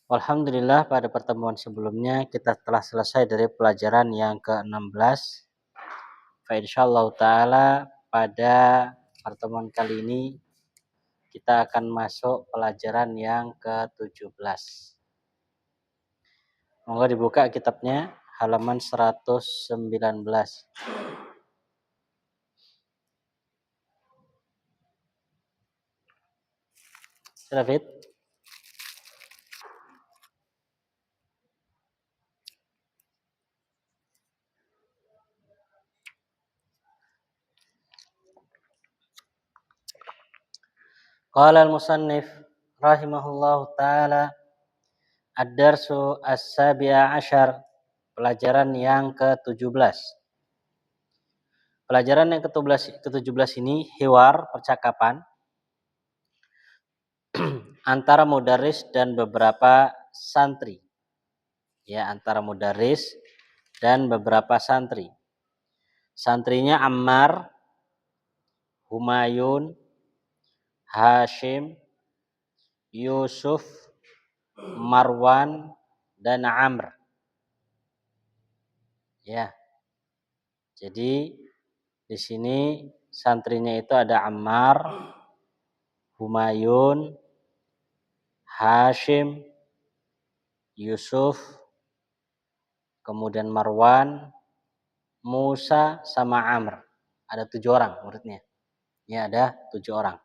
Alhamdulillah pada pertemuan sebelumnya kita telah selesai dari pelajaran yang ke-16. Insyaallah ta'ala pada pertemuan kali ini kita akan masuk pelajaran yang ke-17. Monggo dibuka kitabnya halaman 119. David. Qala al-musannif rahimahullahu ta'ala ad-darsu as-sabi'a asyar, pelajaran yang ke-17. Pelajaran yang ke-17 ini hiwar, percakapan antara mudaris dan beberapa santri. Ya, antara mudaris dan beberapa santri. Santrinya Ammar, Humayun, Hashim, Yusuf, Marwan, dan Amr. Ya. Jadi di sini santrinya itu ada Ammar, Humayun, Hashim, Yusuf, kemudian Marwan, Musa, sama Amr. Ada 7 orang muridnya. Ya, ada 7 orang.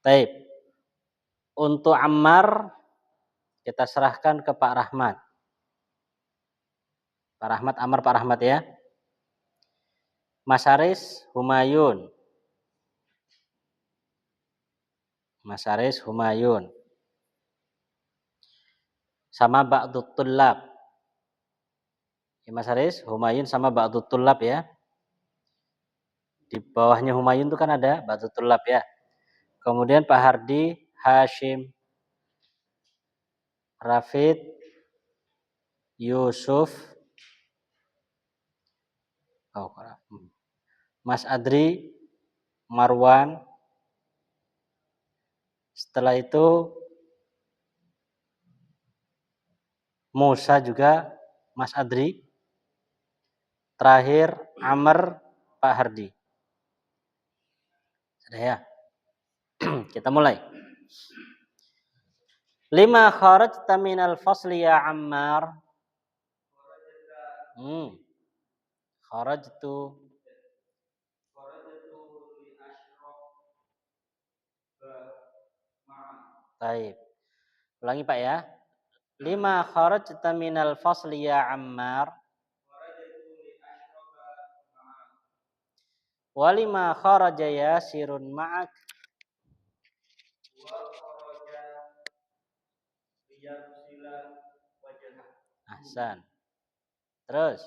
Taib. Untuk Ammar kita serahkan ke Pak Rahmat. Pak Rahmat, Ammar, Pak Rahmat ya. Mas Haris, Humayun. Mas Haris, Humayun. Sama Ba'dut Tullab. Ya, Mas Haris, Humayun sama Ba'dut Tullab ya. Di bawahnya Humayun itu kan ada Ba'dut Tullab ya. Kemudian Pak Hardi, Hashim, Rafid, Yusuf, Mas Adri, Marwan. Setelah itu Musa juga, Mas Adri. Terakhir Amr, Pak Hardi. Sudah ya? Kita mulai. Lima kharajta minal fasli ya Ammar. Kharajtu Baik. Ulangi Pak ya. Lima kharajta minal fasli ya Ammar. Walima kharaja Yasirun ma'ak. Ahsan. Terus.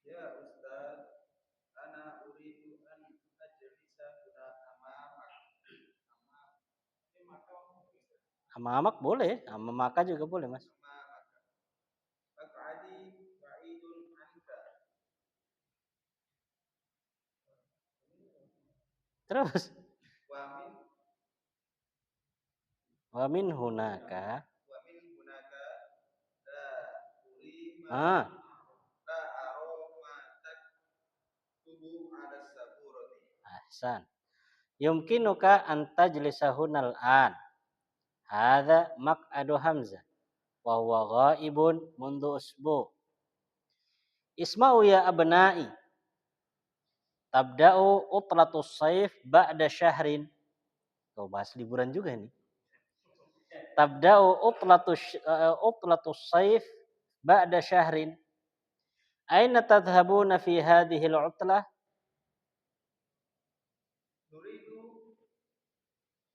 Ya Ustaz, ana uridu an ajlisa kuna amamak. Amamak boleh, amamaka juga boleh Mas. Terus. Wa min hunaka. Ahsan. Yumkinuka an tajlisahunal an. Hadza maq'adu Hamzah wa huwa ghaibun mundu usbu. Isma'u ya abna'i. Tabda'u utlatus saif ba'da syahrin. Tuh bahas liburan juga nih. Tabda'u utlatus saif ba'da syahrin. Aina tadhhabuna fi hadhihi al-utlah? Nuridu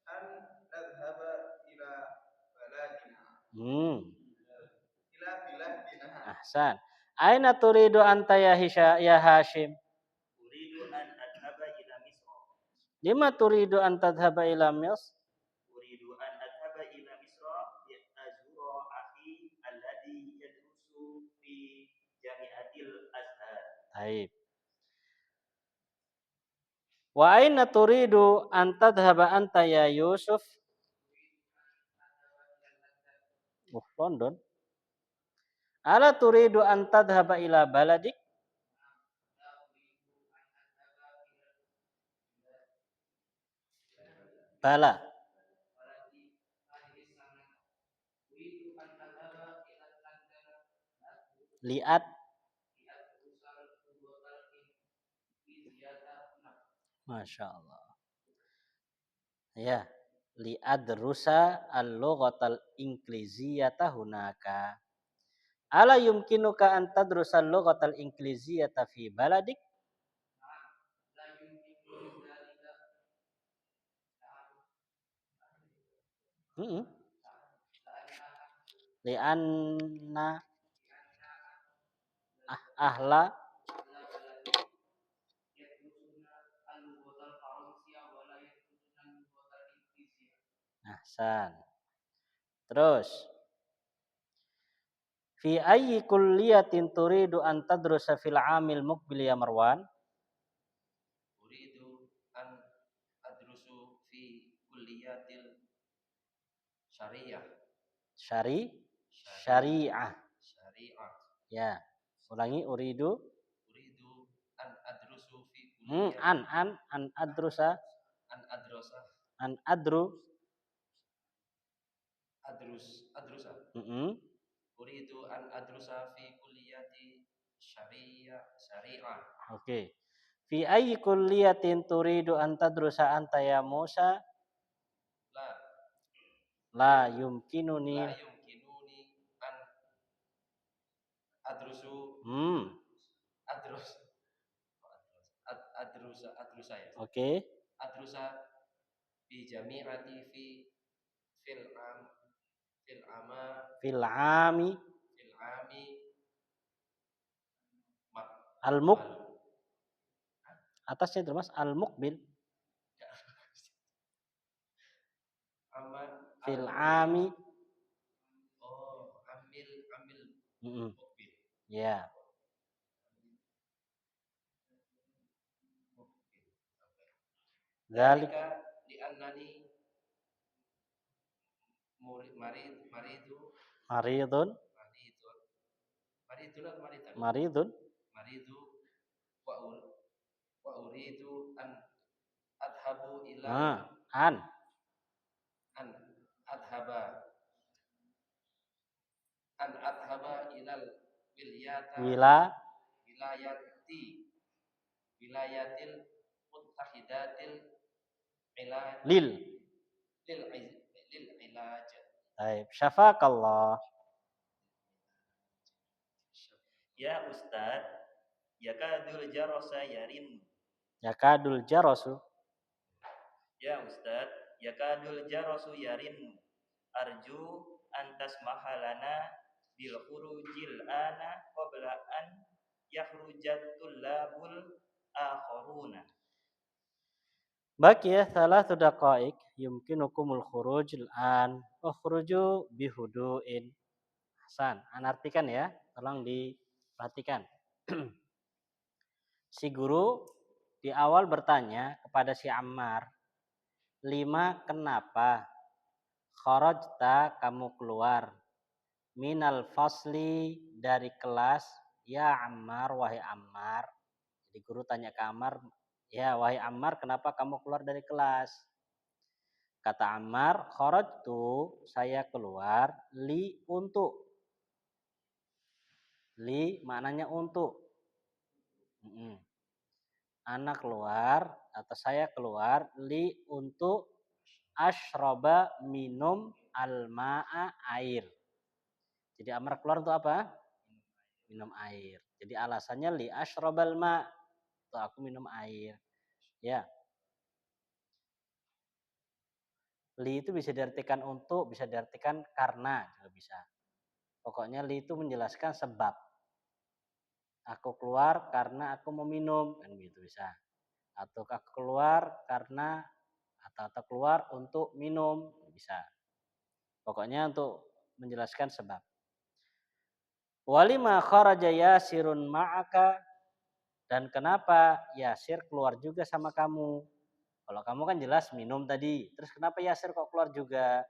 an nadhhaba ila baladina. Ila biladina. Ahsan. Aina turidu anta ya Hashim? Uridu an adhhaba ila Misr. Lima turidu an tadhhaba ila Misr? Uridu an adhhaba ila Misr li azura akhi alladhi yadrusu fi Jami'atil Azhar. Baik. Wa aina turidu an tadhhaba anta ya Yusuf? London. Ala turidu an tadhhaba ila baladik? Bala. Liat. Masya Allah. Ya. Liadrusa al-lughatal ingliziyata hunaka. Ala yumkinuka an tadrusa al-lughatal ingliziyata fi baladik? Lianna ahla ahsan. Terus fi ayyi kulliyatin turidu an tadrusa fil amil muqbil ya Marwan? Uridu an adrusu fi kulliyatil syariah. Syariah. Syariah. Ya. Ulangi uridu an adrusu fi kulliyah an adrusa an adrusa uridu an adrusa fi kulliyati syariah. Oke. Fi ayyi kulliyatin turidu an tadrusa anta ya Musa? La yumkinuni an adrusu adrusa ya. Oke. Adrusa bi jami'ati fil ami al-muq atasnya itu Mas al-muqbil fil ami muqbil. Ya. Dzalika li'annani maridun wa uridu an adhabu ila an adhaba ilal wilayatil muttahidatil lil ilaj. Baik, syafakallah. Ya Ustaz, yakadul jarasa yarin. Yakadul jarasu. Ya Ustaz, yakadul jarasu yarin. Arju an tasmaha lana bil khurujil ana qabla an yakhrujat tullabul akharuna. Baqiya thalathu daqa'iq yumkinukumul khuruj al-an. Ukhruju bihudu'in. Hasan, artikan ya. Tolong diperhatikan. Si guru di awal bertanya kepada si Ammar, 5 kenapa kharajta kamu keluar minal fasli dari kelas ya Ammar wahai Ammar. Jadi guru tanya ke Ammar, ya wahai Ammar kenapa kamu keluar dari kelas? Kata Ammar, kharajtu saya keluar li untuk. Li maknanya untuk. Anak keluar atau saya keluar li untuk asyraba minum al-ma'a air. Jadi Ammar keluar untuk apa? Minum air. Jadi alasannya li asyrabal ma'. Untuk aku minum air. Ya. Li itu bisa diartikan untuk, bisa diartikan karena, juga bisa. Pokoknya li itu menjelaskan sebab. Aku keluar karena aku mau minum, kan gitu bisa. Atau aku keluar karena atau keluar untuk minum, bisa. Pokoknya untuk menjelaskan sebab. Walima kharaja Yasirun ma'aka, dan kenapa Yasir keluar juga sama kamu? Kalau kamu kan jelas minum tadi. Terus kenapa Yasir kok keluar juga?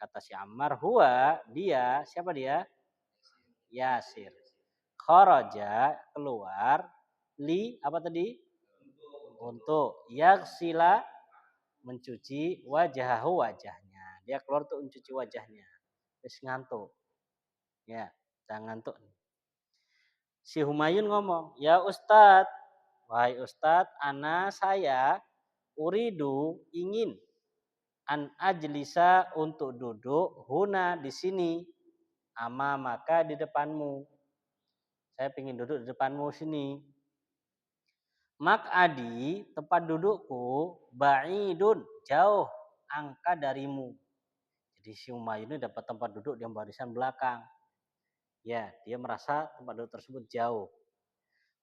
Kata si Ammar, huwa, dia, siapa dia? Yasir. Kharaja, keluar, li, apa tadi? Untuk yagsila, mencuci wajahahu, wajahnya. Dia keluar untuk mencuci wajahnya. Terus ngantuk. Ya, jangan ngantuk. Si Humayun ngomong, ya Ustadz, wahai Ustadz, ana saya uridu ingin an ajlisa untuk duduk huna di sini ama maka di depanmu. Saya ingin duduk di depanmu sini. Mak'adi, tempat dudukku, ba'idun, jauh angka darimu. Jadi si Humayun ini dapat tempat duduk di barisan belakang. Ya, dia merasa tempat duduk tersebut jauh.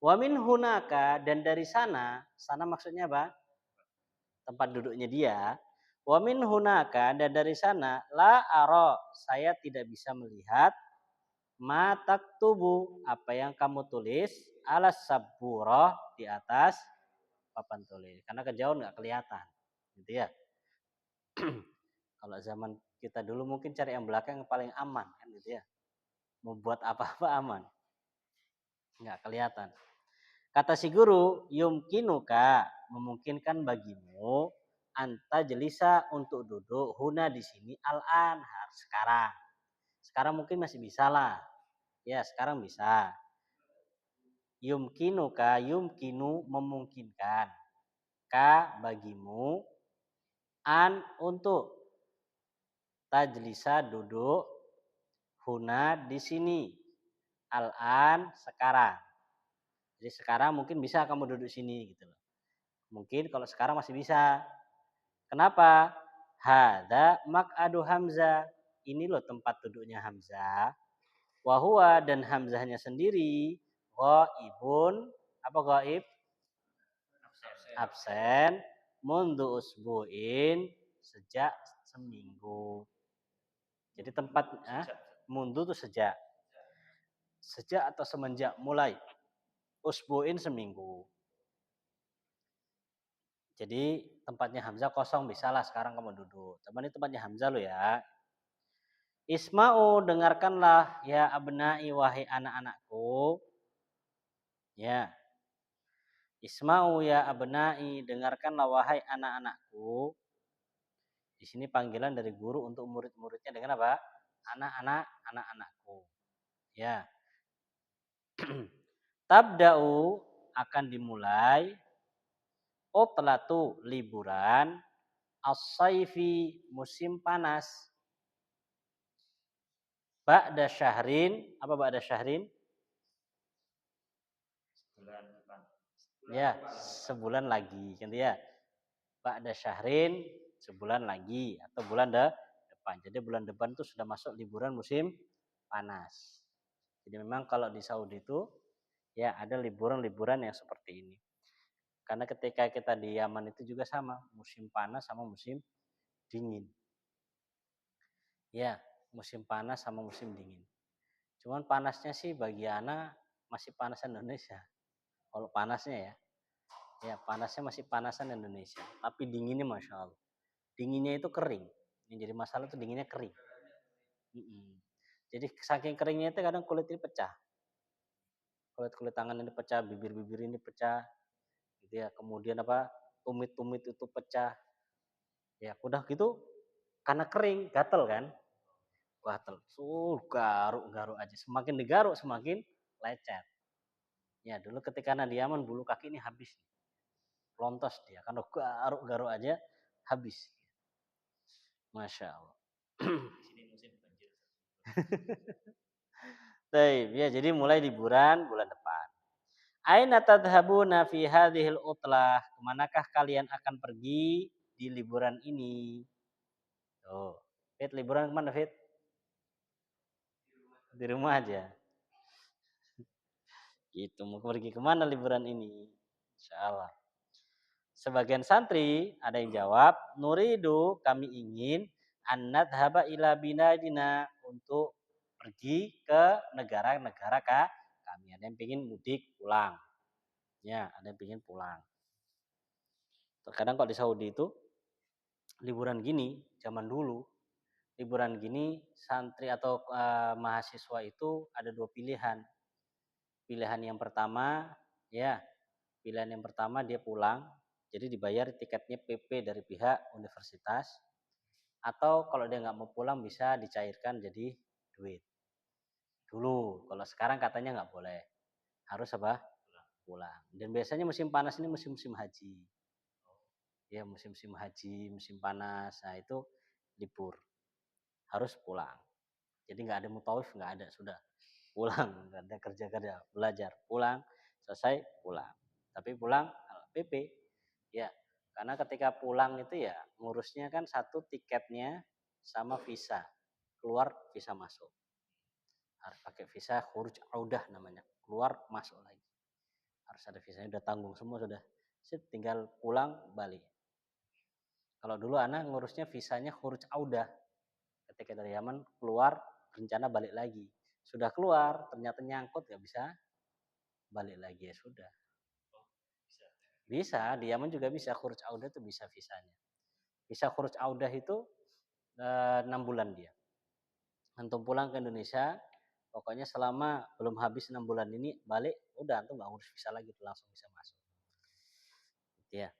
Wa min hunaka, dan dari sana maksudnya apa? Tempat duduknya dia. Wa min hunaka, dan dari sana la aro, saya tidak bisa melihat matak tubuh, apa yang kamu tulis alas saburah, di atas papan tulis. Karena kejauhan nggak kelihatan. Gitu ya. Kalau zaman kita dulu mungkin cari yang belakang yang paling aman kan gitu ya. Mau buat apa-apa aman. Nggak kelihatan. Kata si guru, yumkinuka, memungkinkan bagimu anta jelisa untuk duduk huna di sini al-an, sekarang. Sekarang mungkin masih bisa lah. Ya, sekarang bisa. Yumkinuka, yumkinu, memungkinkan. Ka, bagimu, an, untuk tajlisa, duduk, huna, di sini, al-an, sekarang. Jadi sekarang mungkin bisa kamu duduk sini gitu loh. Mungkin kalau sekarang masih bisa. Kenapa? Hada mak'adu Hamzah. Ini loh tempat duduknya Hamzah. Wahua, dan Hamzahnya sendiri. Ghaibun. Apa ghaib? Absen. Mundu usbu'in. Sejak seminggu. Jadi tempat mundu itu sejak. Sejak atau semenjak, mulai. Usbu'in, seminggu. Jadi tempatnya Hamzah kosong, bisa lah sekarang kamu duduk. Tapi ini tempatnya Hamzah lo ya. Isma'u, dengarkanlah ya abna'i, wahai anak-anakku. Ya. Isma'u ya abna'i, dengarkanlah wahai anak-anakku. Di sini panggilan dari guru untuk murid-muridnya dengan apa? Anak-anakku. Ya. Tabda'u, akan dimulai otlatu, liburan, as-saifi, musim panas. Ba'da syahrin, apa ba'da syahrin? Bulan depan. Ya, sebulan lagi, gitu ya. Ba'da syahrin, sebulan lagi atau bulan depan. Jadi bulan depan itu sudah masuk liburan musim panas. Jadi memang kalau di Saudi itu ya ada liburan-liburan yang seperti ini. Karena ketika kita di Yaman itu juga sama, musim panas sama musim dingin. Ya, musim panas sama musim dingin. Cuman panasnya sih bagi anak masih panasan Indonesia. Kalau panasnya ya. Ya, panasnya masih panasan Indonesia. Tapi dinginnya Masya Allah. Dinginnya itu kering. Yang jadi masalah itu dinginnya kering. Jadi saking keringnya itu kadang kulit ini pecah. Kulit tangan ini pecah, bibir-bibir ini pecah. Gitu ya. Kemudian apa? Tumit-tumit itu pecah. Ya, udah gitu karena kering, gatel kan? Gatel. Garuk-garuk aja. Semakin digaruk semakin lecet. Ya, dulu ketika anak di Yaman bulu kaki ini habis. Lontos dia. Karena garuk-garuk aja habis. Masya Allah. Sini musim banjir. Baik, ya jadi mulai liburan bulan depan. Aina tadhabuna fi hadhil utlah? Kemanakah kalian akan pergi di liburan ini? Tuh. Fit, liburan kemana Fit? Di rumah aja. Gitu, mau pergi kemana liburan ini? Insyaallah. Sebagian santri ada yang jawab, nuridu, kami ingin annadhaba ila binadina, untuk pergi ke negara-negara kami. Ada yang ingin mudik pulang. Ya, ada yang ingin pulang. Terkadang kalau di Saudi itu liburan gini zaman dulu liburan gini santri atau mahasiswa itu ada dua pilihan. Pilihan yang pertama, ya, pilihan yang pertama dia pulang, jadi dibayar tiketnya PP dari pihak universitas, atau kalau dia nggak mau pulang bisa dicairkan jadi duit. Dulu, kalau sekarang katanya nggak boleh, harus apa? Pulang. Dan biasanya musim panas ini musim-musim haji. Ya, musim-musim haji, musim panas, nah itu libur, harus pulang. Jadi nggak ada mutawif, nggak ada, sudah pulang, nggak ada kerja-kerja, belajar, pulang, selesai, pulang. Tapi pulang PP, ya, karena ketika pulang itu ya ngurusnya kan satu tiketnya sama visa, keluar visa masuk. Harus pakai visa khuruj audah namanya, keluar masuk lagi. Harus ada visanya, udah tanggung semua sudah. Sip, tinggal pulang balik. Kalau dulu anak ngurusnya visanya khuruj audah. Ketika dari Yaman keluar, rencana balik lagi. Sudah keluar, ternyata nyangkut nggak bisa balik lagi, ya sudah. Bisa, di Yaman juga bisa khuruj audah itu bisa visanya. Bisa khuruj audah itu 6 bulan dia. Antum pulang ke Indonesia, pokoknya selama belum habis 6 bulan ini balik, udah antum nggak ngurus visa lagi, langsung bisa masuk. Gitu ya.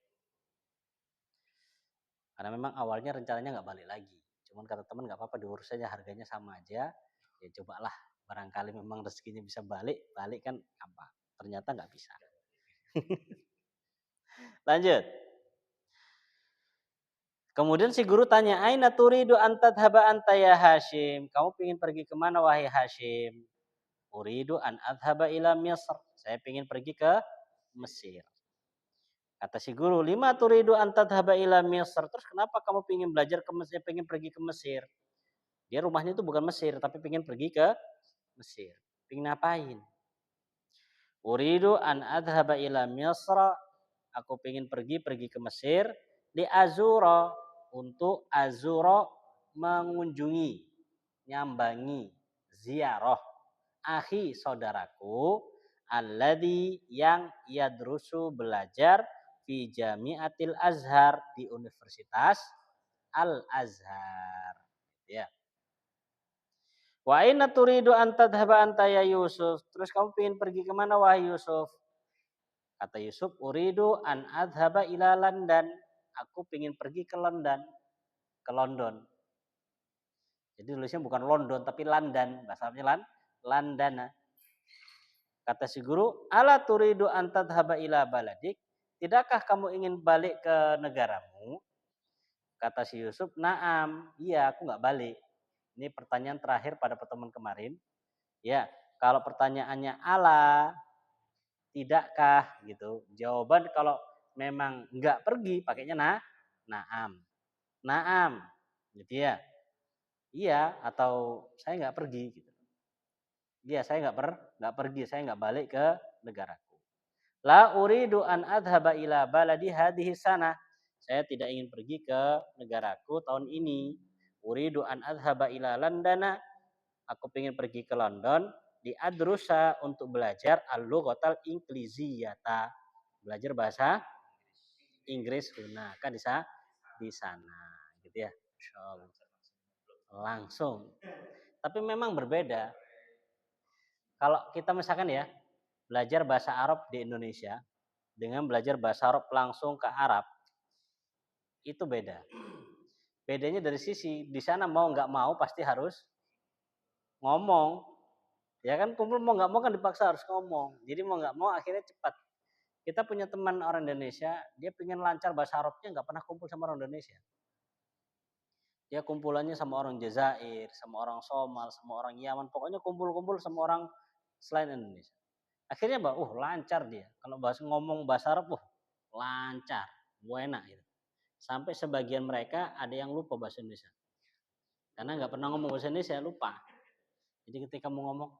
Karena memang awalnya rencananya nggak balik lagi. Cuman kata teman nggak apa-apa, diurus saja, harganya sama aja. Ya cobalah, barangkali memang rezekinya bisa balik, balik kan gampang. Ternyata nggak bisa. Lanjut. Kemudian si guru tanya, Aina turidu antadhaba anta ya Hashim? Kamu ingin pergi kemana wahai Hashim? Uridu an adhaba ila Misr. Saya ingin pergi ke Mesir. Kata si guru, lima turidu an tadhaba ila Misr. Terus kenapa kamu ingin belajar ke Mesir, pengen pergi ke Mesir? Dia rumahnya itu bukan Mesir, tapi pengen pergi ke Mesir. Pengen ngapain? Uridu an adhaba ila Misr. Aku pengen pergi ke Mesir. Di Azura. Untuk Azura mengunjungi, nyambangi, ziarah. Akhi saudaraku. Alladhi yang yadrusu belajar fi Jami'atil Azhar di Universitas Al-Azhar. Ya. Wa aina turidu an tadhhaba anta ya Yusuf? Terus kamu ingin pergi kemana wahai Yusuf? Kata Yusuf, uridu an adhaba ila London. Aku ingin pergi ke London. Ke London. Jadi tulisnya bukan London tapi London. Bahasa Arabnya London. Kata si guru, ala turidu an tadhhaba ila baladik? Tidakkah kamu ingin balik ke negaramu? Kata si Yusuf, naam. Iya, aku nggak balik. Ini pertanyaan terakhir pada pertemuan kemarin. Ya, kalau pertanyaannya ala, tidakkah gitu. Jawaban kalau memang enggak pergi pakainya naam. Naam. Gitu ya. Iya atau saya enggak pergi gitu. Iya, saya enggak pergi, saya enggak balik ke negaraku. La uridu an adhaba ila baladi hadhihi sana. Saya tidak ingin pergi ke negaraku tahun ini. Uridu an adhaba ila London. Aku ingin pergi ke London di adrusa untuk belajar al-lughatal ingliziyata. Belajar bahasa Inggris guna kan di sana gitu ya. Insyaallah. Langsung. Tapi memang berbeda. Kalau kita misalkan ya belajar bahasa Arab di Indonesia dengan belajar bahasa Arab langsung ke Arab itu beda. Bedanya dari sisi di sana mau nggak mau pasti harus ngomong. Ya kan kumpul mau nggak mau kan dipaksa harus ngomong. Jadi mau nggak mau akhirnya cepat. Kita punya teman orang Indonesia, dia pengen lancar bahasa Arabnya nggak pernah kumpul sama orang Indonesia. Dia kumpulannya sama orang Jazair, sama orang Somal, sama orang Yaman, pokoknya kumpul-kumpul sama orang selain Indonesia. Akhirnya lancar dia. Kalau ngomong bahasa Arab, lancar, enak gitu. Sampai sebagian mereka ada yang lupa bahasa Indonesia. Karena nggak pernah ngomong bahasa Indonesia, lupa. Jadi ketika mau ngomong,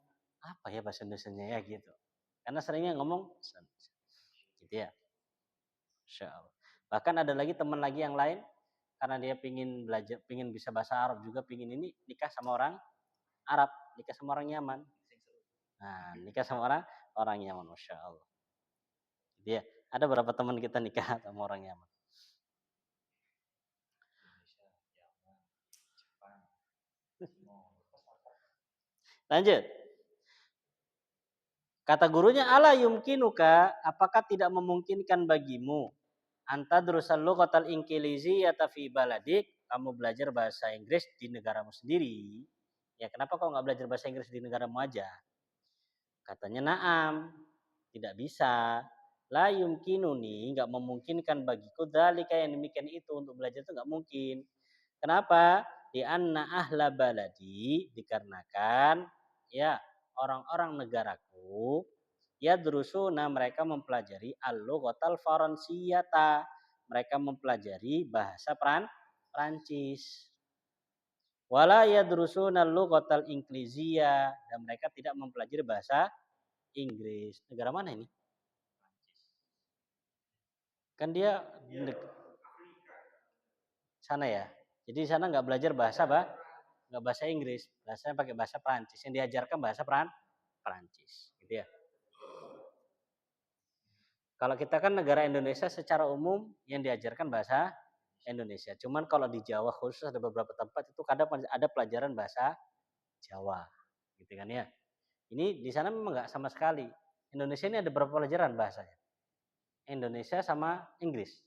apa ya bahasa Indonesianya ya gitu. Karena seringnya ngomong, gitu ya. Insya Allah. Bahkan ada lagi teman lagi yang lain, karena dia pingin belajar, pingin bisa bahasa Arab juga, pingin ini nikah sama orang Arab, nikah sama orang Yaman. Nah, nikah sama orang Yaman, Masya Allah. Dia ada berapa teman kita nikah sama orang Yaman? Lanjut. Kata gurunya, ala yumkinuka, apakah tidak memungkinkan bagimu antadrusal lughatal inqiliziyata fi baladik, kamu belajar bahasa Inggris di negaramu sendiri. Ya kenapa kau nggak belajar bahasa Inggris di negaramu aja? Katanya na'am, tidak bisa. La yumkinuni, nggak memungkinkan bagiku dzalika yang demikian itu, untuk belajar itu nggak mungkin. Kenapa? Di anna ahla baladi, dikarenakan ya orang-orang negaraku ya drusuna, mereka mempelajari al-lughatal faransiyata, mereka mempelajari bahasa Prancis. Wala yadrusuna al-lughatal ingliziyah, dan mereka tidak mempelajari bahasa Inggris. Negara mana ini? Kan dia sana ya. Jadi di sana nggak belajar bahasa nggak bahasa Inggris, bahasanya pakai bahasa Prancis. Yang diajarkan bahasa Prancis, gitu ya. Kalau kita kan negara Indonesia secara umum yang diajarkan bahasa Indonesia. Cuman kalau di Jawa khusus ada beberapa tempat itu kadang ada pelajaran bahasa Jawa, gitu kan ya. Ini di sana memang nggak sama sekali. Indonesia ini ada berapa pelajaran bahasanya? Indonesia sama Inggris.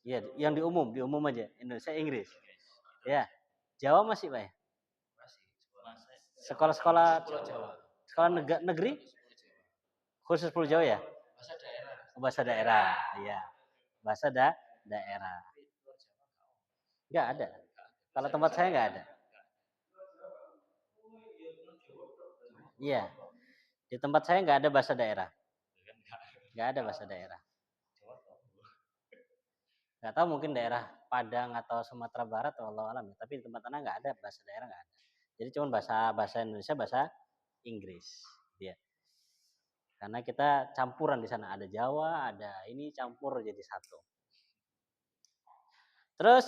Iya, yang di umum aja. Indonesia Inggris. Ya. Jawa masih Pak ya? Sekolah-sekolah sekolah negeri khusus Pulau Jawa ya? Bahasa daerah. Iya. Bahasa daerah. Enggak ada. Kalau tempat saya enggak ada. Iya. Di tempat saya enggak ada bahasa daerah. Enggak ada bahasa daerah. Enggak tahu mungkin daerah Padang atau Sumatera Barat atau Allah alam ya. Tapi di tempat anak enggak ada bahasa daerah, enggak ada. Jadi cuma bahasa Indonesia, bahasa Inggris. Ya. Karena kita campuran di sana, ada Jawa, ada ini campur jadi satu. Terus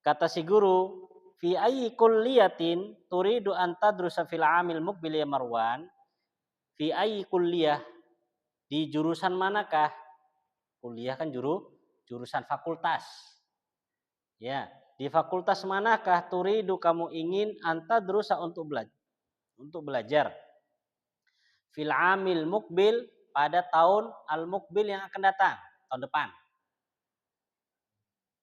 kata si guru, fi ayyi kulliyatin turidu an tadrusa fil amil muqbil ya Marwan? Fi ayyi kulliyah, di jurusan manakah? Kuliah kan jurusan fakultas. Ya, di fakultas manakah turidu kamu ingin antadrusa untuk belajar? Fil amil mukbil, pada tahun al mukbil yang akan datang, tahun depan.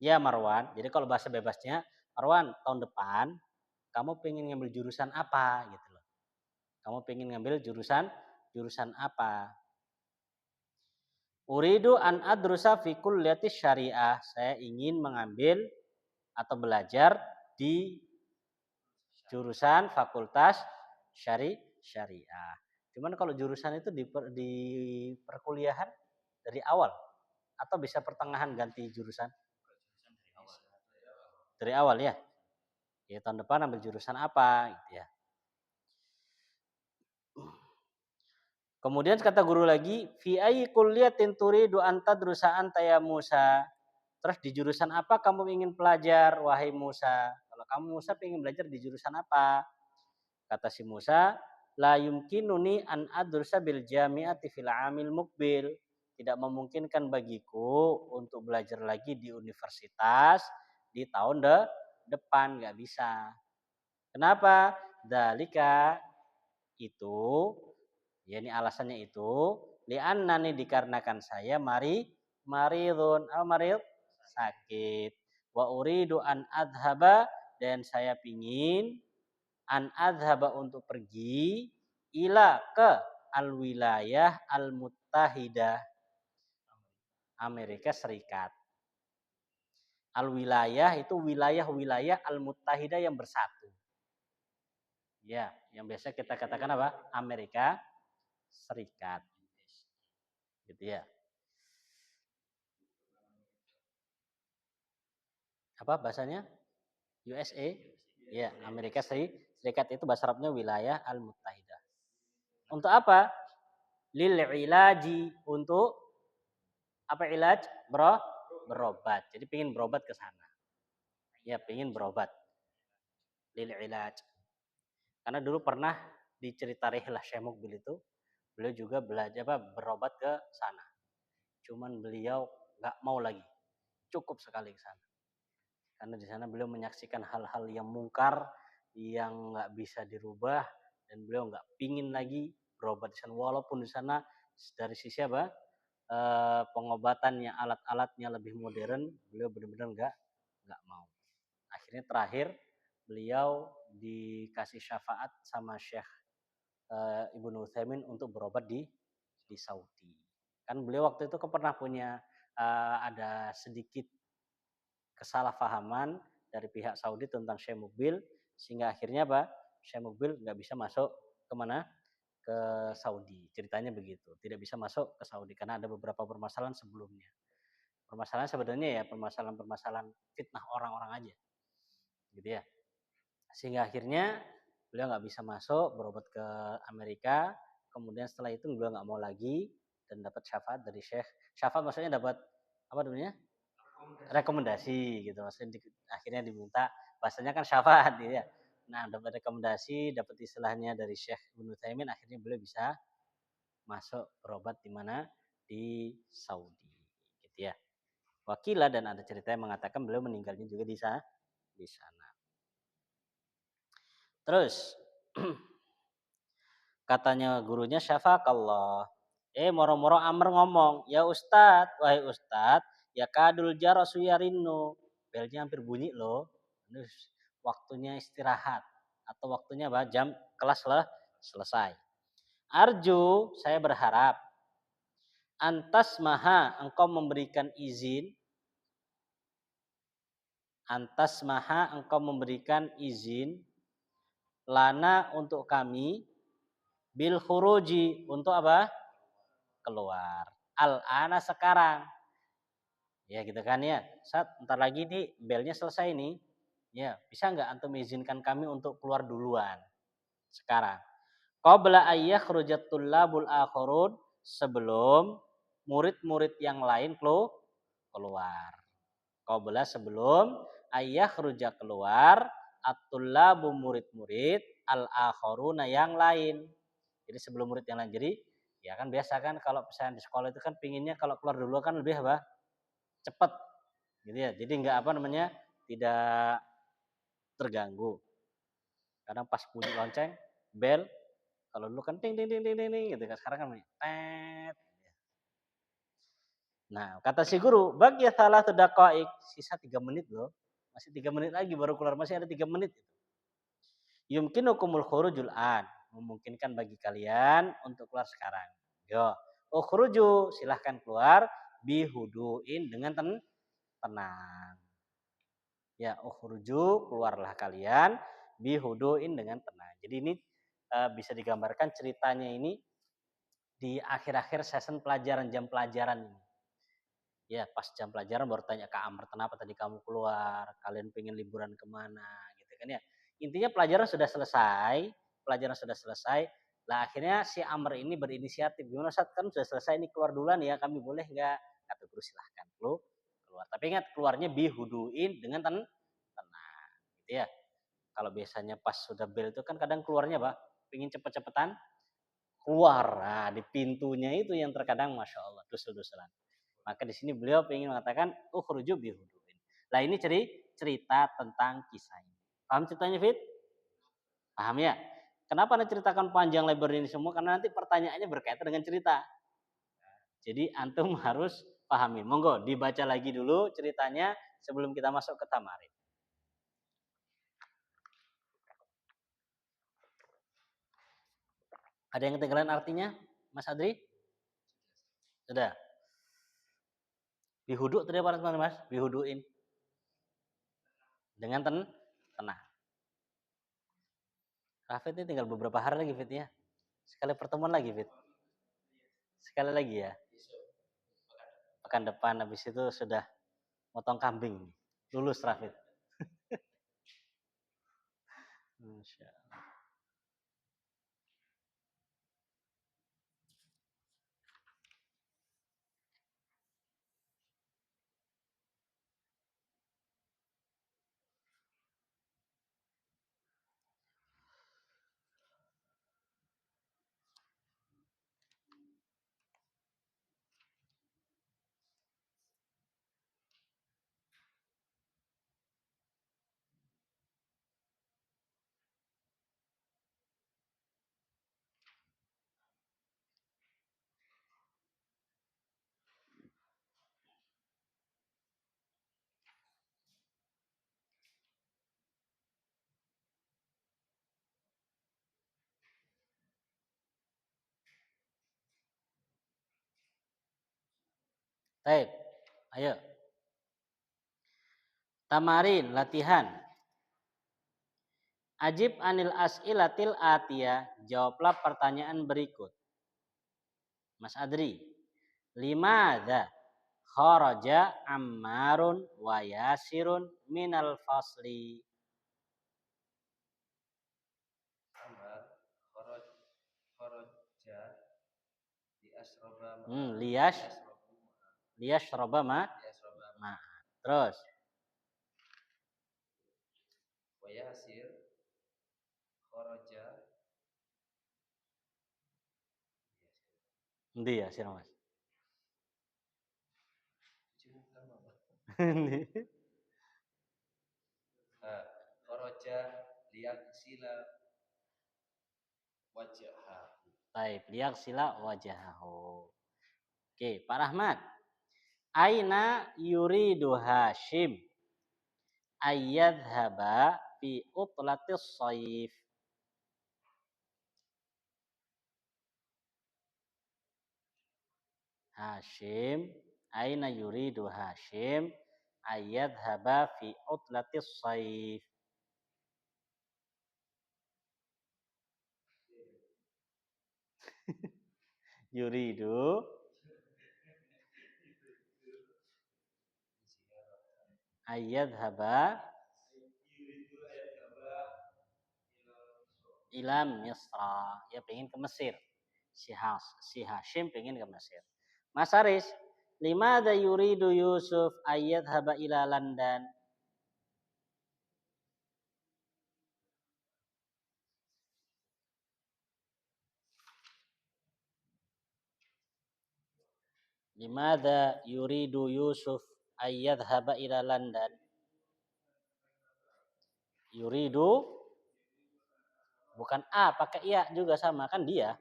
Ya Marwan, jadi kalau bahasa bebasnya, Marwan, tahun depan kamu pengen ngambil jurusan apa gitu loh. Kamu pengen ngambil jurusan apa? Uridu an adrusa fi kulliyati syariah. Saya ingin mengambil atau belajar di jurusan fakultas syariah. Cuman kalau jurusan itu di perkuliahan dari awal atau bisa pertengahan ganti jurusan? Dari awal ya. Ya tahun depan ambil jurusan apa gitu ya. Kemudian kata guru lagi, fi ayyi kulliyatin turidu an tadrusa anta ya Musa. Terus di jurusan apa kamu ingin belajar wahai Musa? Kalau kamu Musa ingin belajar di jurusan apa? Kata si Musa, la yumkinuni an adrusa bil jami'ati fil amil mukbil. Tidak memungkinkan bagiku untuk belajar lagi di universitas di tahun depan, nggak bisa. Kenapa? Dalika itu, ya ini alasannya itu, li'annani dikarenakan saya maridun, marid sakit. Wa uridu an adhaba, dan saya pingin an adhaba untuk pergi ila ke al wilayah al muttahidah, Amerika Serikat. Al wilayah itu wilayah-wilayah al muttahidah yang bersatu. Ya, yang biasa kita katakan apa? Amerika Serikat. Gitu ya. Apa bahasanya? USA? Ya, Amerika Serikat itu bahasa Arabnya wilayah Al-Muttahidah. Untuk apa? Lil ilaji, untuk apa ilaj? Berobat. Jadi pingin berobat ke sana. Ya, pingin berobat. Lil ilaj. Karena dulu pernah dicerita rihlah Syekh Mukbil itu, beliau juga belajar berobat ke sana. Cuman beliau nggak mau lagi, cukup sekali ke sana. Karena di sana beliau menyaksikan hal-hal yang mungkar, yang nggak bisa dirubah dan beliau nggak pingin lagi berobat di sana walaupun di sana dari sisi apa pengobatannya alat-alatnya lebih modern beliau benar-benar nggak mau. Akhirnya terakhir beliau dikasih syafaat sama Syekh Ibnu Utsaimin untuk berobat di Saudi. Kan beliau waktu itu pernah punya ada sedikit kesalahpahaman dari pihak Saudi tentang Syekh Mukbil sehingga akhirnya apa? Syekh Mukbil nggak bisa masuk kemana? Ke Saudi. Ceritanya begitu. Tidak bisa masuk ke Saudi karena ada beberapa permasalahan sebelumnya. Permasalahan sebenarnya ya permasalahan-permasalahan fitnah orang-orang aja. Gitu ya. Sehingga akhirnya beliau nggak bisa masuk berobat ke Amerika. Kemudian setelah itu beliau nggak mau lagi dan dapat syafaat dari Syekh. Syafaat maksudnya dapat apa namanya? Rekomendasi gitu. Maksudnya akhirnya diminta bahasanya kan syafaat gitu ya. Nah, dapat rekomendasi, dapat istilahnya dari Syekh Ibnu Utsaimin akhirnya beliau bisa masuk berobat di mana? Di Saudi gitu ya. Wakilah dan ada cerita yang mengatakan beliau meninggalnya juga di sana. Terus katanya gurunya syafakallah. Moro-moro Amr ngomong, ya Ustadz, wahai Ustadz, ya kadul jarasu yarinu. Belnya hampir bunyi loh. Terus waktunya istirahat atau waktunya apa? Jam kelas lah selesai. Arju, saya berharap antas maha engkau memberikan izin lana untuk kami bil khuruji untuk apa? Keluar. Al-ana sekarang. Ya gitu kan ya. Saat ntar lagi nih belnya selesai nih. Ya, bisa nggak antum izinkan kami untuk keluar duluan sekarang? Qabla ayyakhrujat tullabul akhirun sebelum murid-murid yang lain keluar. Qabla sebelum ayyakhrujat keluar at-tullabu murid-murid al-akhiruna yang lain. Jadi sebelum murid yang lain. Jadi ya kan biasa kan kalau misalnya di sekolah itu kan pinginnya kalau keluar dulu kan lebih apa? Cepat gitu ya. Jadi enggak apa namanya? Tidak terganggu. Kadang pas bunyi lonceng, bel, kalau dulu kan ting ting ting ting ting, ting gitu kan. Sekarang kan tet. Nah, kata si guru, bagi salah daqaik, sisa 3 menit loh. Masih 3 menit lagi baru keluar, masih ada 3 menit. Yumkinukumul khurujul an. Memungkinkan bagi kalian untuk keluar sekarang. Yo, ukhruju, silahkan keluar bihuduin dengan tenang. Ya, ukhruju, keluarlah kalian bihuduin dengan tenang. Jadi ini bisa digambarkan ceritanya ini di akhir-akhir session pelajaran, jam pelajaran ini. Ya, pas jam pelajaran baru tanya Kak Amr, kenapa tadi kamu keluar? Kalian pengen liburan kemana? Gitu kan ya. Intinya pelajaran sudah selesai. Lah akhirnya si Amr ini berinisiatif, gimana saat kan sudah selesai ini keluar duluan ya, kami boleh nggak? Kata guru silahkan keluar. Tapi ingat keluarnya bihuduin dengan tenang, gitu ya. Kalau biasanya pas sudah bel itu kan kadang keluarnya Pak, pingin cepet-cepetan keluar. Nah, di pintunya itu yang terkadang Masya Allah, dusul-dusulan. Maka di sini beliau ingin mengatakan ukhruju bihuduin. Nah ini cerita tentang kisah ini. Paham ceritanya Fit? Paham ya? Kenapa anda ceritakan panjang lebar ini semua? Karena nanti pertanyaannya berkaitan dengan cerita. Jadi antum harus pahami. Monggo dibaca lagi dulu ceritanya sebelum kita masuk ke tamarin. Ada yang ketinggalan artinya, Mas Adri? Sudah. Bihudu tadi apa teman Mas? Bihuduin. Dengan tenang. Rafid ini tinggal beberapa hari lagi Fit ya. Sekali pertemuan lagi Fit. Sekali lagi ya. Pekan depan habis itu sudah motong kambing. Lulus Rafid. Masya Allah. Baik. Ayo. Tamarin, latihan. Ajib anil as'ilatil atiyah. Jawablah pertanyaan berikut. Mas Adri. Limadha kharaja Ammarun wa Yasirun minal fasli. Ammar kharaja li asroba Liyashraba ma. Terus. wa Yasir kharaja Endi ya sira Mas? kharaja liyaksila wajha. Baik, liyaksila wajahahu. Oke, Pak Rahmat. Aina yuridu Hashim ayyadhaba fi utlatis shaif. Hashim, aina yuridu Hashim ayyadhaba fi utlatis shaif. Yuridu ayyadhaba ila Misra. Ya pengen ke Mesir. Si Hashim pengen ke Mesir. Mas Aris, limada yuridu Yusuf ayyadhaba ila London? Limada yuridu Yusuf ayyadhaba ila London? Yuridu bukan A, pakai iya juga sama kan dia.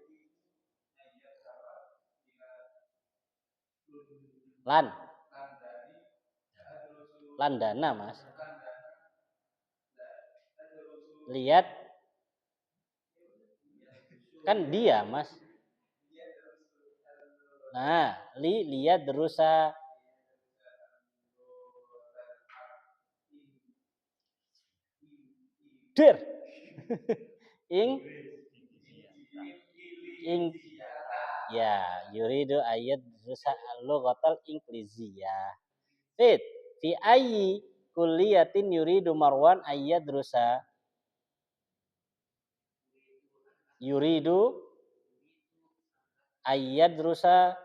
Landana Mas. Lihat kan dia Mas. Nah, lihat derusa dir. ing ya yuridu ayat derusa lughatal ingliziyah. Fi ayyi kulliyatin yuridu Marwan ayat derusa yuridu ayat derusa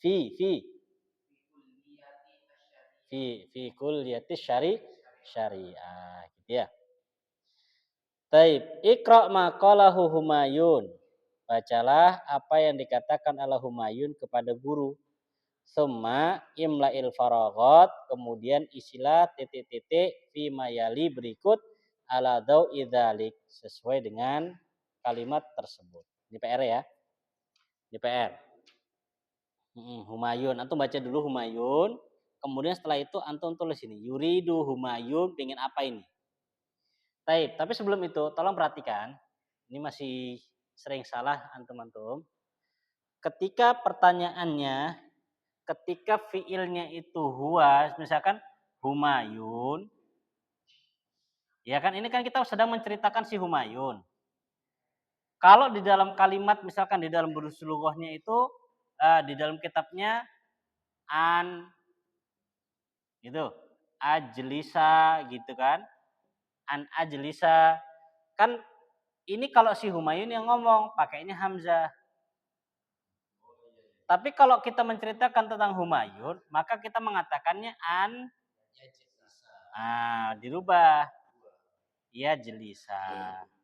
fi kulliyati syariah gitu ya. Taib, Iqra maqalahu Humayun. Bacalah apa yang dikatakan oleh Humayun kepada guru. Summa imla'il faraghat, kemudian isilah titik-titik fi mayali berikut ala dawi dzalik, sesuai dengan kalimat tersebut. Ini PR ya. Ini PR. Humayun, antum baca dulu Humayun, kemudian setelah itu antum tulis ini, yuridu Humayun pengen apa ini? Baik, tapi sebelum itu tolong perhatikan, ini masih sering salah antum-antum. Ketika pertanyaannya, ketika fiilnya itu huwa, misalkan Humayun, ya kan ini kan kita sedang menceritakan si Humayun. Kalau di dalam kalimat, misalkan di dalam berusulullohnya itu, di dalam kitabnya an gitu, ajlisa gitu kan, an ajlisa kan ini kalau si Humayun yang ngomong pakainya hamzah. Tapi kalau kita menceritakan tentang Humayun, maka kita mengatakannya an dirubah ya jelisa.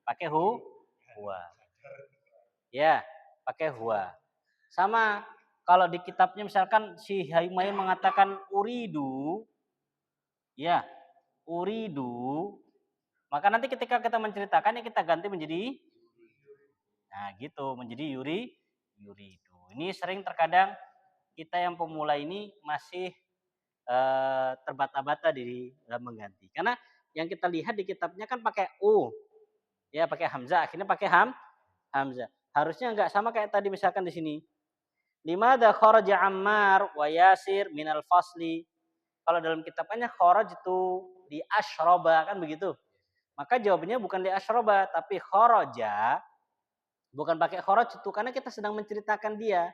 Pakai huwa. Ya, pakai huwa. Sama kalau di kitabnya misalkan si Humayun mengatakan uridu, ya, uridu, maka nanti ketika kita menceritakannya kita ganti menjadi gitu, menjadi yuridu. Ini sering terkadang kita yang pemula ini masih terbata-bata di dalam mengganti. Karena yang kita lihat di kitabnya kan pakai ya pakai hamzah, akhirnya pakai hamzah. Harusnya enggak sama kayak tadi misalkan di sini. Limada kharaja Ammar wa Yasir minal fasli. Kalau dalam kitabnya kharaj itu di asyroba kan begitu. Maka jawabannya bukan di asyroba tapi kharaja. Bukan pakai kharaj itu karena kita sedang menceritakan dia.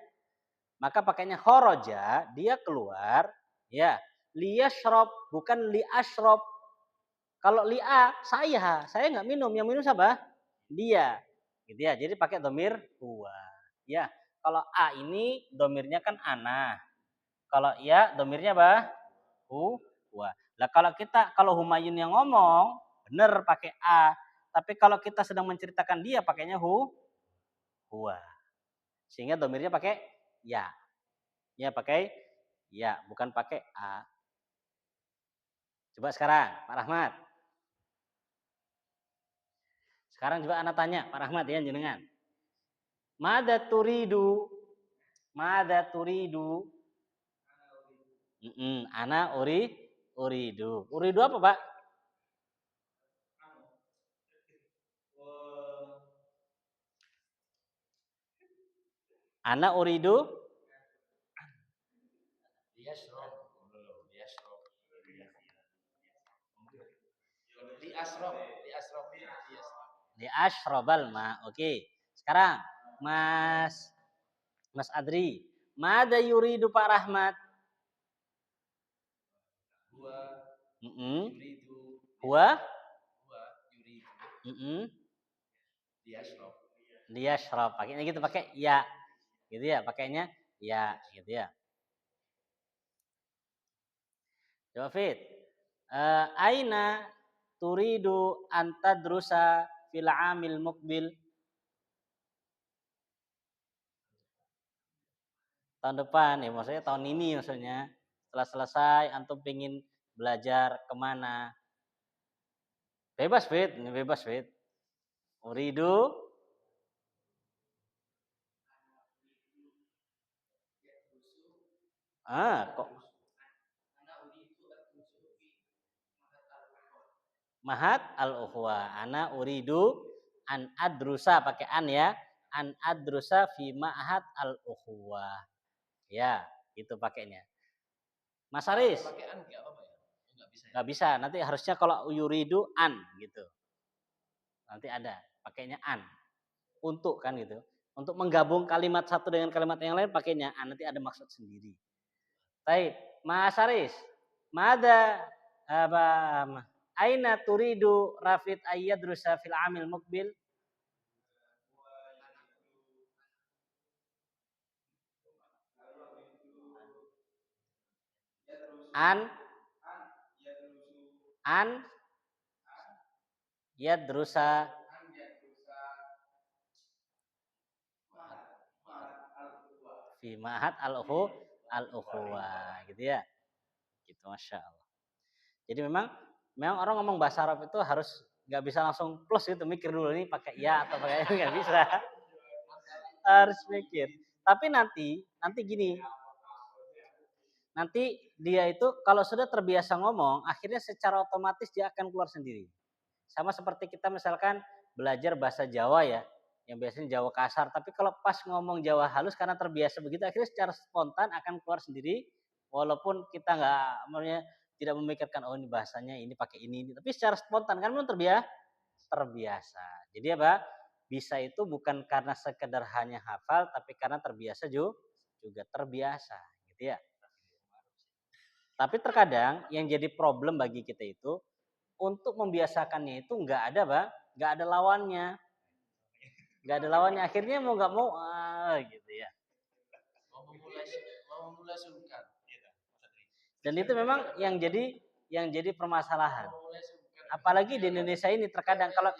Maka pakainya kharaja, dia keluar, ya. Liyashrob bukan li ashrob. Kalau li'a saya nggak minum, yang minum siapa? Dia. Gitu ya. Jadi pakai domir huwa. Ya. Kalau a ini domirnya kan ana. Kalau ya domirnya apa? Huwa. Lah kalau Humayun yang ngomong, benar pakai a. Tapi kalau kita sedang menceritakan dia pakainya huwa. Sehingga domirnya pakai ya. Ya pakai ya, bukan pakai a. Coba sekarang, Pak Rahmat. Sekarang juga anak tanya, Pak Rahmat ya jenengan. Mada turidu? Mada turidu? Ana uridu. Uridu apa, Pak? Ana uridu? Liyashrob. Liasrob. Li ashrobal ma. Oke. Sekarang Mas Adri. Mada yuridu Pak Rahmat? Yuridu. Huwa? Yuridu. Liyashrob. Liyashrob. Pakainya gitu pakai ya. Gitu ya, pakainya ya, gitu ya. Coba Fit. Aina turidu antadrusa fil amil mukbil? Tahun depan ya, maksudnya tahun ini maksudnya. Setelah selesai antum pingin belajar kemana? Bebas Fit, ini bebas Fit. Uridu kok Mahat al-ukhwa. Ana uridu an adrusa pakai an ya. An adrusa fi ma'had al-ukhwa. Ya, itu pakainya. Mas Aris. Pakai an enggak apa-apa ya? Enggak bisa. Nanti harusnya kalau yuridu an gitu. Nanti ada pakainya an. Untuk kan gitu. Untuk menggabung kalimat satu dengan kalimat yang lain pakainya an, nanti ada maksud sendiri. Baik, Mas Aris. Mada apa aina turidu Rafid ayyadrusa fil amil mukbil? An yadrusa fi ma'had al-ukhuwa gitu ya. Gitu Masya Allah. Jadi memang orang ngomong bahasa Arab itu harus nggak bisa langsung plus gitu, mikir dulu nih pakai ya atau pakai nggak bisa. Harus mikir. Tapi nanti gini. Nanti dia itu kalau sudah terbiasa ngomong, akhirnya secara otomatis dia akan keluar sendiri. Sama seperti kita misalkan belajar bahasa Jawa ya, yang biasanya Jawa kasar, tapi kalau pas ngomong Jawa halus karena terbiasa begitu, akhirnya secara spontan akan keluar sendiri, walaupun kita nggak, maksudnya tidak memikirkan oh ini bahasanya ini pakai ini, tapi secara spontan kan belum terbiasa. Jadi apa? Bisa itu bukan karena sekedar hanya hafal, tapi karena terbiasa juga terbiasa, gitu ya. Tapi terkadang yang jadi problem bagi kita itu untuk membiasakannya itu nggak ada, Pak. Nggak ada lawannya. Nggak ada lawannya. Akhirnya mau nggak mau, gitu ya. Mau memulai sungkan. Dan itu memang yang jadi permasalahan. Apalagi di Indonesia ini terkadang kalau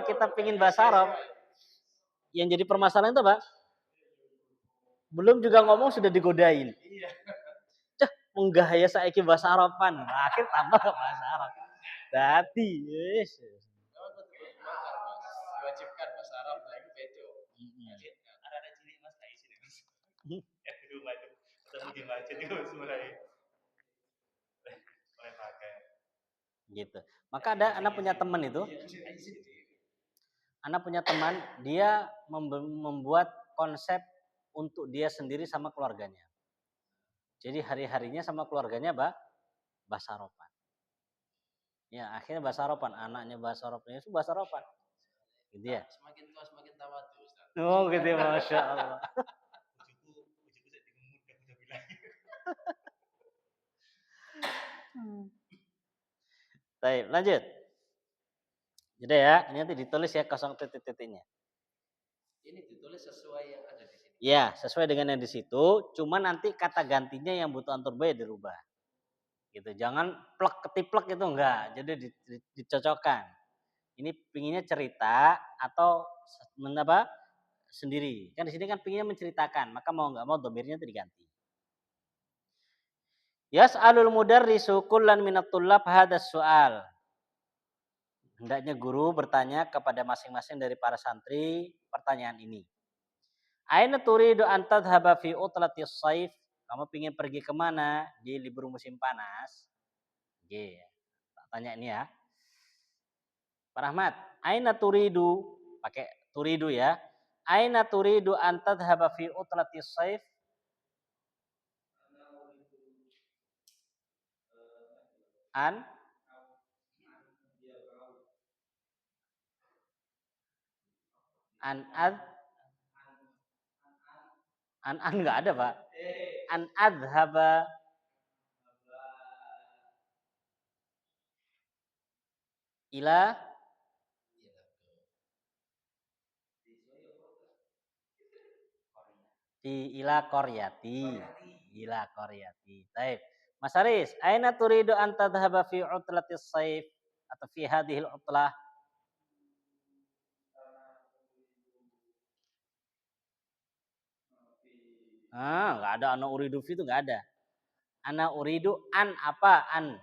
kita pingin bahasa Arab, yang jadi permasalahan itu Pak, belum juga ngomong sudah digodain. Cah, menggaya saiki bahasa Araban. Akhir tambah ke bahasa Arab. Dadi, yes. Diwajibkan bahasa Arab lagi bejo. Ada cilik Mas tak isi Mas. Ya dulu macam ketemu di masjid itu mulai pakai. Gitu. Maka ada anak punya teman itu. Ana punya teman, dia membuat konsep untuk dia sendiri sama keluarganya. Jadi hari-harinya sama keluarganya bahasa Sarapan. Ya, akhirnya bahasa Sarapan, anaknya bahasa Sarapan, itu bahasa Sarapan. Gitu ya. Semakin tua semakin tawadu, Ustaz. Oh, gitu ya, Masya Allah. Bojoku sik bingung udah bilang. Baik, lanjut. Jadi ya, ini nanti ditulis ya kosong titik-titiknya. Ini ditulis sesuai yang ada di sini. Ya, sesuai dengan yang di situ, cuma nanti kata gantinya yang butuh antur ya dirubah. Gitu. Jangan plek ketiplek itu enggak. Jadi dicocokkan. Ini pinginnya cerita atau apa? Sendiri. Kan di sini kan pinginnya menceritakan, maka mau enggak mau domirnya itu diganti. Yas'alul mudarrisu kullan minat tullab hadas soal. Hendaknya guru bertanya kepada masing-masing dari para santri pertanyaan ini. Aina turidu an tadhhaba fi utlatis saif? Kamu ingin pergi kemana di libur musim panas? Oke, tak tanya ini ya. Pak Rahmat, aina turidu? Pakai turidu ya. Aina turidu an tadhhaba fi utlatis saif? An ad an enggak ada, Pak. An adhaba ila ila qaryati. Ila qaryati. Baik. Mas Haris, aina turidu an tadhhaba fi utlatis saif atau fi hadhil utlah? Enggak ada ana uridu fi itu enggak ada. Ana uridu an apa? An.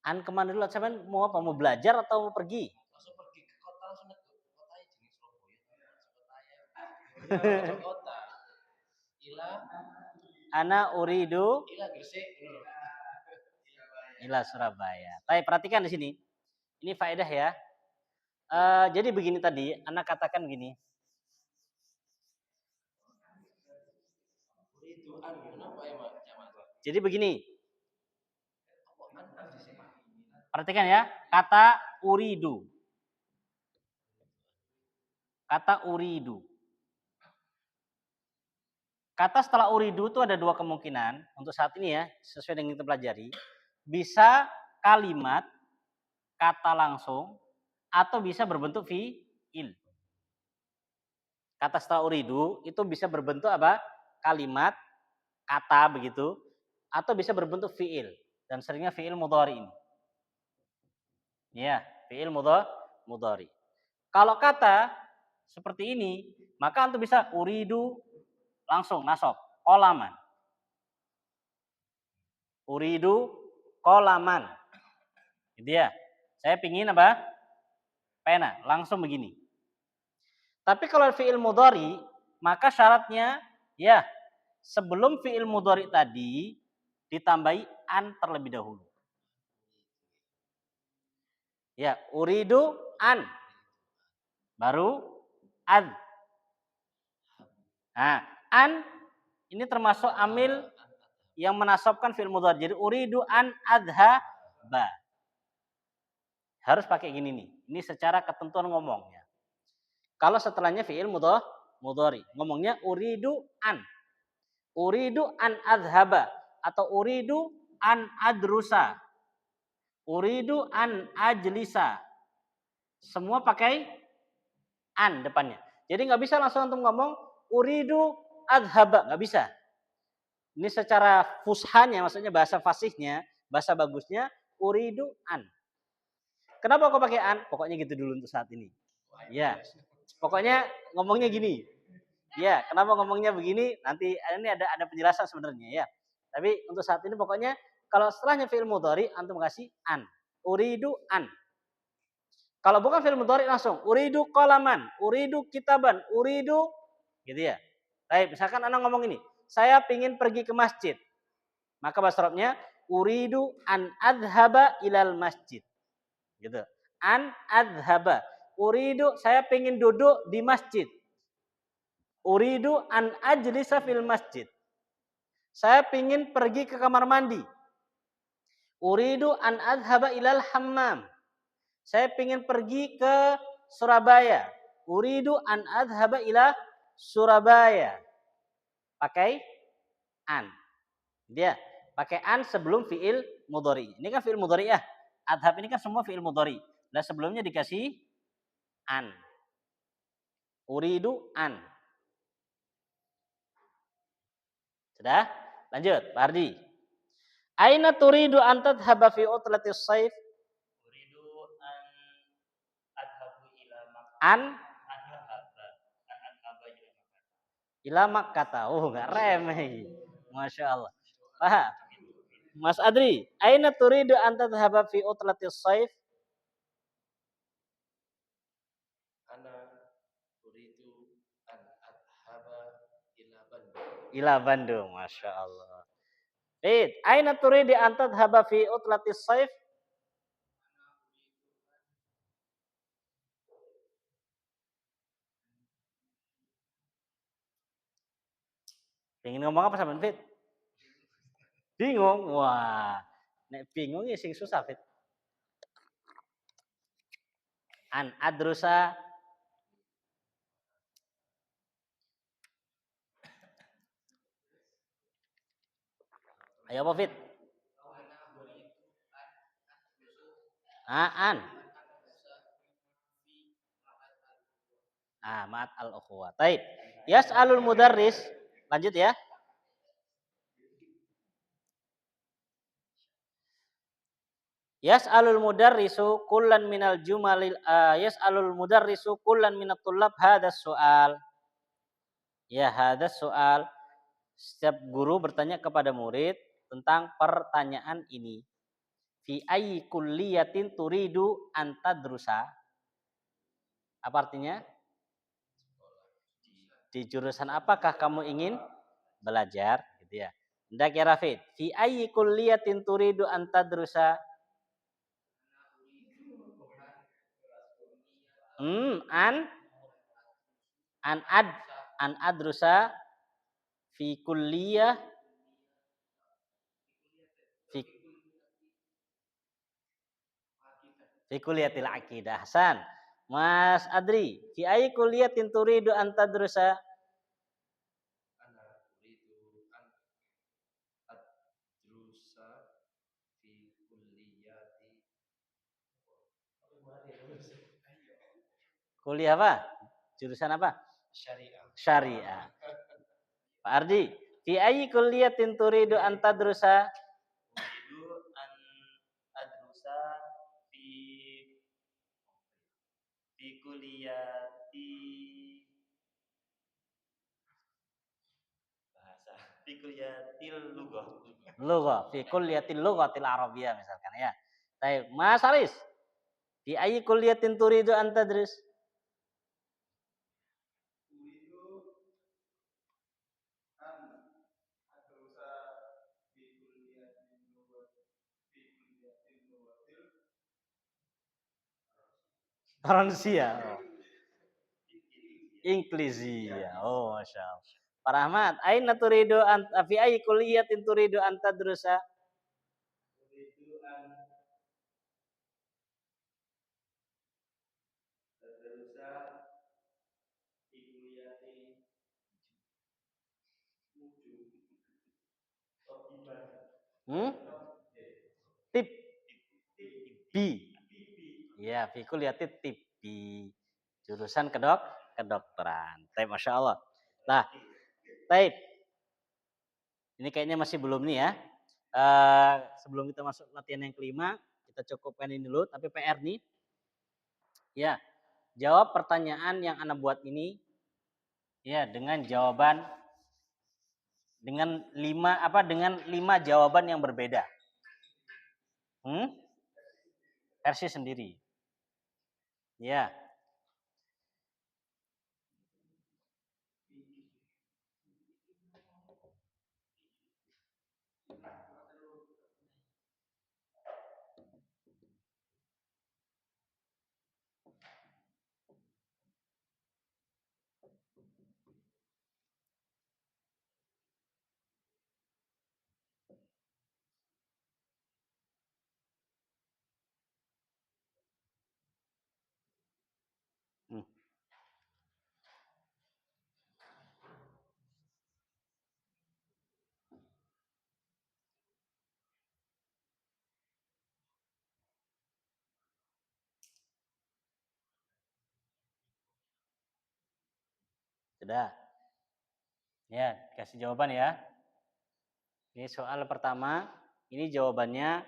An kemana dulu? Saya mau apa? Mau belajar atau mau pergi? Langsung pergi ke kota, langsung ke kotanya jenis Surabaya. Kotanya. Kota. Ila Ana uridu Ila Gresik. ila Surabaya. Tapi perhatikan di sini. Ini faedah ya. Jadi begini tadi, anak katakan gini. Itu an kenapa ya, Mas? Jadi begini. Perhatikan ya, kata uridu. Kata uridu. Kata setelah uridu itu ada dua kemungkinan untuk saat ini ya, sesuai dengan kita pelajari. Bisa kalimat, kata langsung, atau bisa berbentuk fi'il. Kata setelah uridu itu bisa berbentuk apa? Kalimat, kata begitu, atau bisa berbentuk fi'il. Dan seringnya fi'il mudhari ini. Ya, fi'il mudhari. Kalau kata seperti ini, maka antum bisa uridu langsung nasab, qolaman. Uridu qolaman. Gitu ya. Saya pingin apa? Pena, langsung begini. Tapi kalau fi'il mudhari, maka syaratnya ya sebelum fi'il mudhari tadi ditambahi an terlebih dahulu. Ya, uridu an. Baru ad. Nah, an ini termasuk amil yang menasabkan fi'il mudhari. Jadi uridu an adhaba. Harus pakai gini nih. Ini secara ketentuan ngomongnya. Kalau setelahnya fi'il mudhari, ngomongnya uridu an. Uridu an adhaba atau uridu an adrusa. Uridu an ajlisa. Semua pakai an depannya. Jadi nggak bisa langsung antum ngomong uridu adhaba, nggak bisa. Ini secara fushanya, maksudnya bahasa fasihnya, bahasa bagusnya uridu an. Kenapa kok pakai an? Pokoknya gitu dulu untuk saat ini. Ya, pokoknya ngomongnya gini. Ya, kenapa ngomongnya begini? Nanti ini ada penjelasan sebenarnya ya. Tapi untuk saat ini pokoknya kalau setelahnya fi'il mudhari antum kasih an. Uridu an. Kalau bukan fi'il mudhari langsung uridu qalaman, uridu kitaban, uridu gitu ya. Baik, misalkan anak ngomong ini, saya pingin pergi ke masjid. Maka bahasa Arabnya uridu an adhaba ilal masjid. Gitu. An adhaba. Uridu saya pingin duduk di masjid. Uridu an ajlisa fil masjid. Saya pingin pergi ke kamar mandi. Uridu an adhaba ilal hammam. Saya pingin pergi ke Surabaya. Uridu an adhaba ila Surabaya. Pakai an. Dia pakai an sebelum fiil mudhari. Ini kan fiil mudhari ya. Adhab ini kan semua fiil mudhari. Dan sebelumnya dikasih an. Uridu an. Sudah? Lanjut, Pak Ardi. Aina turidu an tadhhaba fi utlatis saif? Uridu an adhabu ila Makkah. An adhaba ila Makkah. ila Makkah. Oh, enggak remeh. Masya Allah. Paham? Mas Adri, aina turidu an tadhhaba fi utlatis saif? Ana uridu an adhaba ila Bandung. Ila Bandung, Masya Allah. Aina turidu an tadhhaba fi utlatis saif? Pengen ngomong apa sama Fit? Bingung? Wah, nek bingung ya sing susah Fit. An adrusa ayo apa Fit? An. Ma'at al-ukhuwah. Taib. Yas'alul mudarris. Lanjut ya. Yas'alul mudarrisu kullan minal jumalil yas'alul mudarrisu kullan minat tullab hadas soal. Ya, hadas soal. Setiap guru bertanya kepada murid tentang pertanyaan ini. Fi ayyi kulliyatin turidu an tadrusa? Apa artinya? Di jurusan apakah kamu ingin belajar? Gitu ya. Hendak ya Rafid. Fi ayyi kulliyatin turidu an tadrusa? An adrusa fi kulliyah fi kulliyatil aqidah. Hasan. Mas Adri, fi ayyi kulliyatin turidu an tadrusa? Ana uridu an adrusa fi kulliyati. Kuliah apa? Jurusan apa? Syariah. Syariah. Pak Ardi, fi ayyi kulliyatin turidu an tadrusa? Uridu an adrusa fi kulliyati bahasa fi kulliyatil lughah. Lughah, fi kulliyatil lughatil arabiyyah misalkan ya. Baik, Mas Haris. Fi ayyi kulliyatin turidu an tadrus? Faransia. Inglisia. Oh, Masya Allah. Pak Rahmat, aina turidu an fi ayyi kulliyatin turidu an tadrusa? Uridu an tadrusa fi kulliyati Tip B. Ya, fi kulliyati tip B. Jurusan kedokteran. Taib, Masya Allah. Nah, taib. Ini kayaknya masih belum nih ya. Sebelum kita masuk latihan yang kelima, kita cukupkan ini dulu. Tapi PR nih, ya jawab pertanyaan yang Anda buat ini, ya dengan jawaban dengan 5 jawaban yang berbeda. Versi sendiri. Ya. Sudah. Ya, kasih jawaban ya. Ini soal pertama, ini jawabannya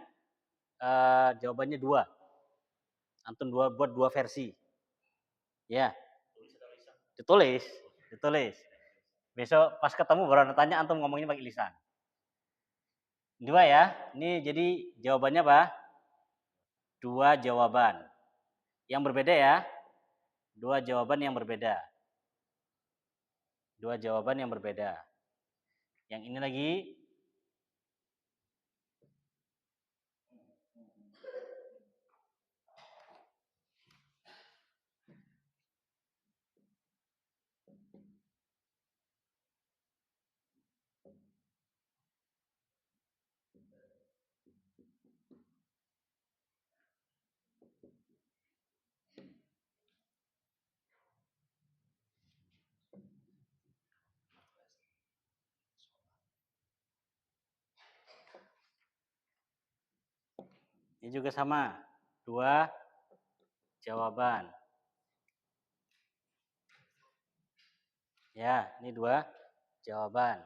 jawabannya 2. Antum buat 2 versi. Ya, ditulis. Besok pas ketemu baru tanya antum ngomongnya pakai lisan. 2 ya. Ini jadi jawabannya apa? 2 jawaban. Yang berbeda ya. 2 jawaban yang berbeda. 2 jawaban yang berbeda. Yang ini lagi ini juga sama. 2 jawaban. Ya, ini 2 jawaban.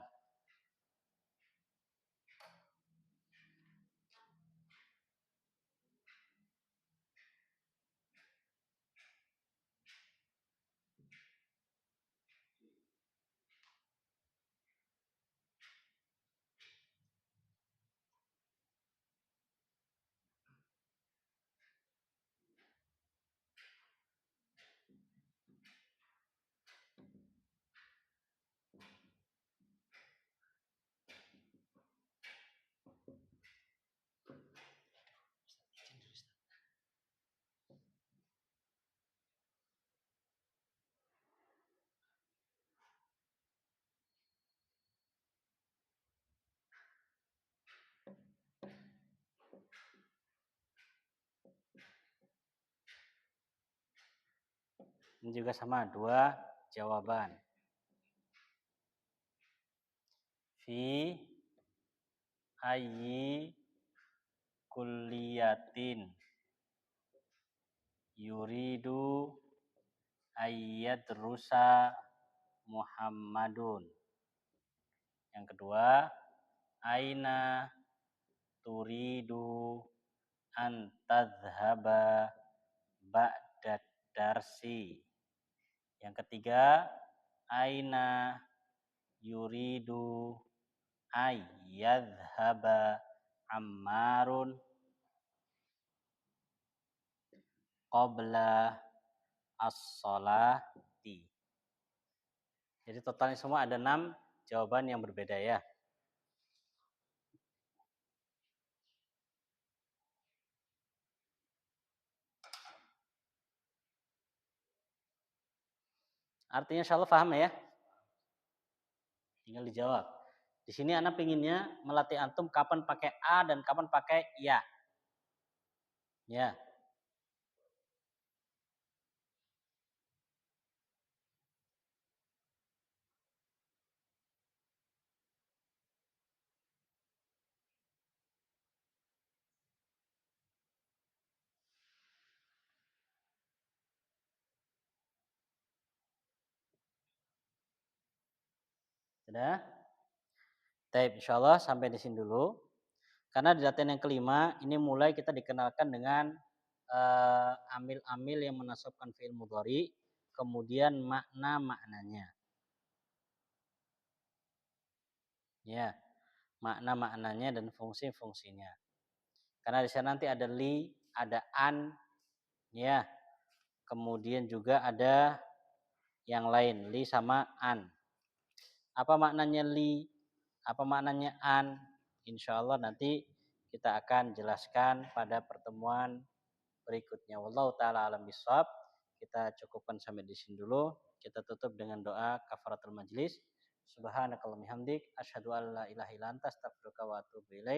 Ini juga sama, 2 jawaban. Fi ayyi kulliyatin yuridu ayyadrusa Muhammadun. Yang kedua, aina turidu an tadhhaba ba'da darsi. Yang ketiga, aina yuridu ayyadhhaba Ammarun qabla as-sholati. Jadi totalnya semua ada 6 jawaban yang berbeda ya. Artinya insya Allah paham ya? Tinggal dijawab. Di sini anak pinginnya melatih antum kapan pakai a dan kapan pakai ya. Ya. Sudah? Baik, insyaallah sampai di sini dulu. Karena di latihan yang kelima ini mulai kita dikenalkan dengan amil-amil yang menasabkan fi'il mudhari, kemudian makna-maknanya. Ya, makna-maknanya dan fungsi-fungsinya. Karena di sana nanti ada li, ada an, ya. Kemudian juga ada yang lain, li sama an. Apa maknanya li? Apa maknanya an? Insya Allah nanti kita akan jelaskan pada pertemuan berikutnya. Wallahu taala alam bisawab. Kita cukupkan sampai di sini dulu. Kita tutup dengan doa kafaratul majlis. Subhanakallahumma hamdik asyhadu an la ilaha illa anta astaghfiruka wa atubu ilaik.